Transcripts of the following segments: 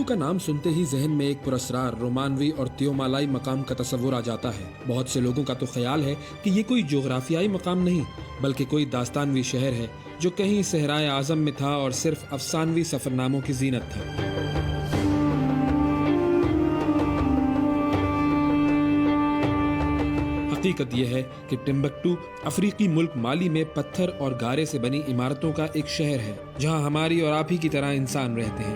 کا نام سنتے ہی ذہن میں ایک پراسرار رومانوی اور تیومالائی مقام کا تصور آ جاتا ہے۔ بہت سے لوگوں کا تو خیال ہے کہ یہ کوئی جغرافیائی مقام نہیں بلکہ کوئی داستانوی شہر ہے جو کہیں صحرائے اعظم میں تھا اور صرف افسانوی سفرناموں کی زینت تھا۔ حقیقت یہ ہے کہ ٹمبکٹو افریقی ملک مالی میں پتھر اور گارے سے بنی عمارتوں کا ایک شہر ہے جہاں ہماری اور آپ ہی کی طرح انسان رہتے ہیں۔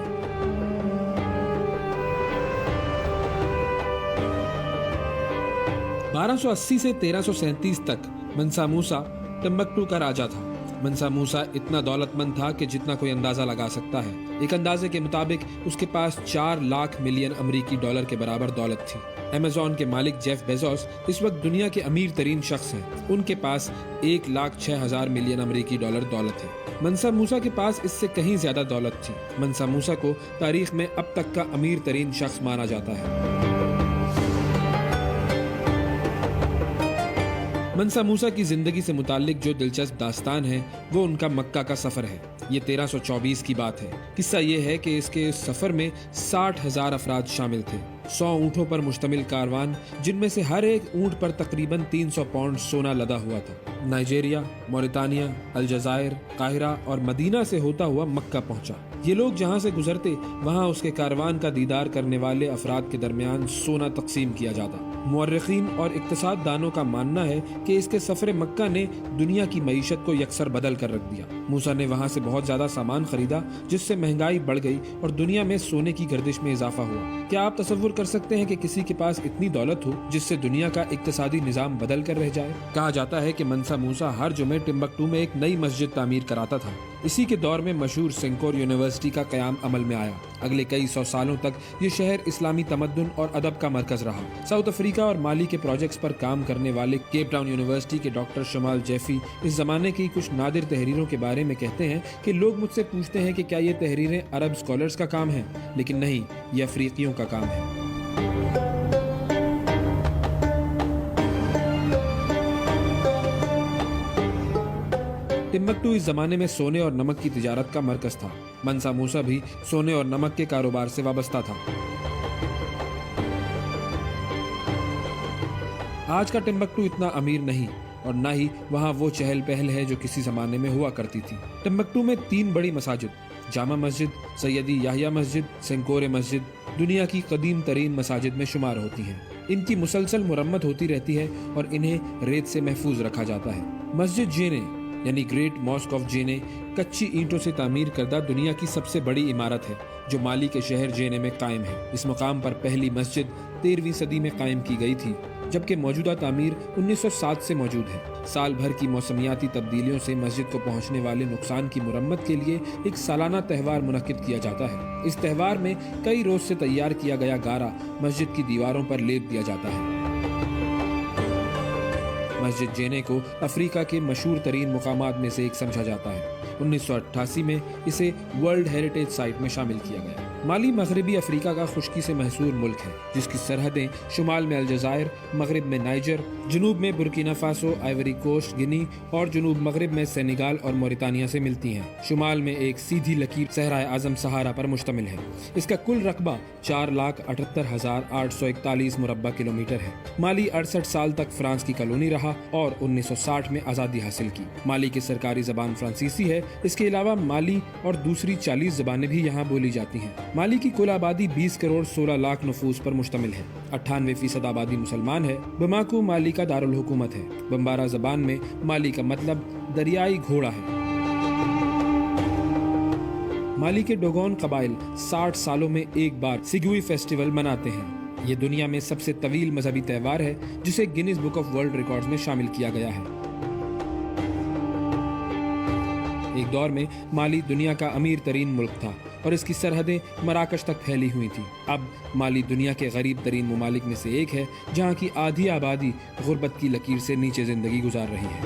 1280 سے 1337 تک منسا موسا ٹمبکٹو کا راجا تھا۔ منسا موسا اتنا دولت مند تھا کہ جتنا کوئی اندازہ لگا سکتا ہے۔ ایک اندازے کے مطابق اس کے پاس 4 لاکھ ملین امریکی ڈالر کے برابر دولت تھی۔ ایمیزون کے مالک جیف بیزوس اس وقت دنیا کے امیر ترین شخص ہیں۔ ان کے پاس 1,06,000 ملین امریکی ڈالر دولت ہے۔ منسا موسا کے پاس اس سے کہیں زیادہ دولت تھی۔ منسا موسا کو تاریخ میں اب تک کا امیر ترین شخص مانا جاتا ہے۔ منسا موسا کی زندگی سے متعلق جو دلچسپ داستان ہے وہ ان کا مکہ کا سفر ہے۔ یہ 1324 کی بات ہے۔ قصہ یہ ہے کہ اس کے سفر میں 60,000 افراد شامل تھے۔ 100 اونٹوں پر مشتمل کاروان جن میں سے ہر ایک اونٹ پر تقریباً 300 پاؤنڈ سونا لدا ہوا تھا۔ نائجیریا، موریتانیہ، الجزائر، قاہرہ اور مدینہ سے ہوتا ہوا مکہ پہنچا۔ یہ لوگ جہاں سے گزرتے وہاں اس کے کاروان کا دیدار کرنے والے افراد کے درمیان سونا تقسیم کیا جاتا۔ مورخین اور اقتصاد دانوں کا ماننا ہے کہ اس کے سفر مکہ نے دنیا کی معیشت کو یکسر بدل کر رکھ دیا۔ موسیٰ نے وہاں سے بہت زیادہ سامان خریدا جس سے مہنگائی بڑھ گئی اور دنیا میں سونے کی گردش میں اضافہ ہوا۔ کیا آپ تصور کر سکتے ہیں کہ کسی کے پاس اتنی دولت ہو جس سے دنیا کا اقتصادی نظام بدل کر رہ جائے؟ کہا جاتا ہے کہ منسا موسا ہر جمعے ٹمبکٹو میں ایک نئی مسجد تعمیر کراتا تھا۔ اسی کے دور میں مشہور سنکور یونیورسٹی کا قیام عمل میں آیا۔ اگلے کئی 100 سالوں تک یہ شہر اسلامی تمدن اور ادب کا مرکز رہا۔ ساؤتھ افریقہ اور مالی کے پروجیکٹس پر کام کرنے والے کیپ ٹاؤن یونیورسٹی کے ڈاکٹر شمال جیفی اس زمانے کی کچھ نادر تحریروں کے بارے میں کہتے ہیں کہ لوگ مجھ سے پوچھتے ہیں کہ کیا یہ تحریریں عرب اسکالرز کا کام ہے، لیکن نہیں، یہ افریقیوں کا کام ہے۔ ٹمبکٹو اس زمانے میں سونے اور نمک کی تجارت کا مرکز تھا۔ منسا موسا بھی سونے اور نمک کے کاروبار سے وابستہ تھا۔ آج کا ٹمبکٹو اتنا امیر نہیں اور نہ ہی وہاں وہ چہل پہل ہے جو کسی زمانے میں ہوا کرتی تھی۔ ٹمبکٹو میں 3 بڑی مساجد، جامع مسجد، سیدی یحییٰ مسجد، سنکورے مسجد، دنیا کی قدیم ترین مساجد میں شمار ہوتی ہیں۔ ان کی مسلسل مرمت ہوتی رہتی ہے اور انہیں ریت سے محفوظ رکھا جاتا ہے۔ مسجد جینے یعنی گریٹ ماسک آف جینے کچی اینٹوں سے تعمیر کردہ دنیا کی سب سے بڑی عمارت ہے جو مالی کے شہر جینے میں قائم ہے۔ اس مقام پر پہلی مسجد 13ویں صدی میں قائم کی گئی تھی، جبکہ موجودہ تعمیر 1907 سے موجود ہے۔ سال بھر کی موسمیاتی تبدیلیوں سے مسجد کو پہنچنے والے نقصان کی مرمت کے لیے ایک سالانہ تہوار منعقد کیا جاتا ہے۔ اس تہوار میں کئی روز سے تیار کیا گیا گارا مسجد کی دیواروں پر لیپ دیا جاتا ہے۔ مسجد جینے کو افریقہ کے مشہور ترین مقامات میں سے ایک سمجھا جاتا ہے۔ 1988 میں اسے ورلڈ ہیریٹیج سائٹ میں شامل کیا گیا۔ مالی مغربی افریقہ کا خشکی سے محصور ملک ہے جس کی سرحدیں شمال میں الجزائر، مغرب میں نائجر، جنوب میں برکینا فاسو، آئیوری کوسٹ، گنی اور جنوب مغرب میں سینیگال اور موریتانیہ سے ملتی ہیں۔ شمال میں ایک سیدھی لکیر صحرائے اعظم صحارا پر مشتمل ہے۔ اس کا کل رقبہ 4,78,841 مربع کلومیٹر ہے۔ مالی 68 سال تک فرانس کی کالونی رہا اور 1960 میں آزادی حاصل کی۔ مالی کی سرکاری زبان فرانسیسی ہے۔ اس کے علاوہ مالی اور دوسری 40 زبانیں بھی یہاں بولی جاتی ہیں۔ مالی کی کل آبادی 20 کروڑ 16 لاکھ نفوس پر مشتمل ہے۔ 98% آبادی مسلمان ہے۔ بماکو مالی کا دارالحکومت ہے۔ بمبارا زبان میں مالی کا مطلب دریائی گھوڑا ہے۔ مالی کے ڈوگون قبائل 60 سالوں میں ایک بار سیگوئی فیسٹیول مناتے ہیں۔ یہ دنیا میں سب سے طویل مذہبی تہوار ہے جسے Guinness book of world records میں شامل کیا گیا ہے۔ ایک دور میں مالی دنیا کا امیر ترین ملک تھا اور اس کی سرحدیں مراکش تک پھیلی ہوئی تھیں۔ اب مالی دنیا کے غریب ترین ممالک میں سے ایک ہے جہاں کی آدھی آبادی غربت کی لکیر سے نیچے زندگی گزار رہی ہے۔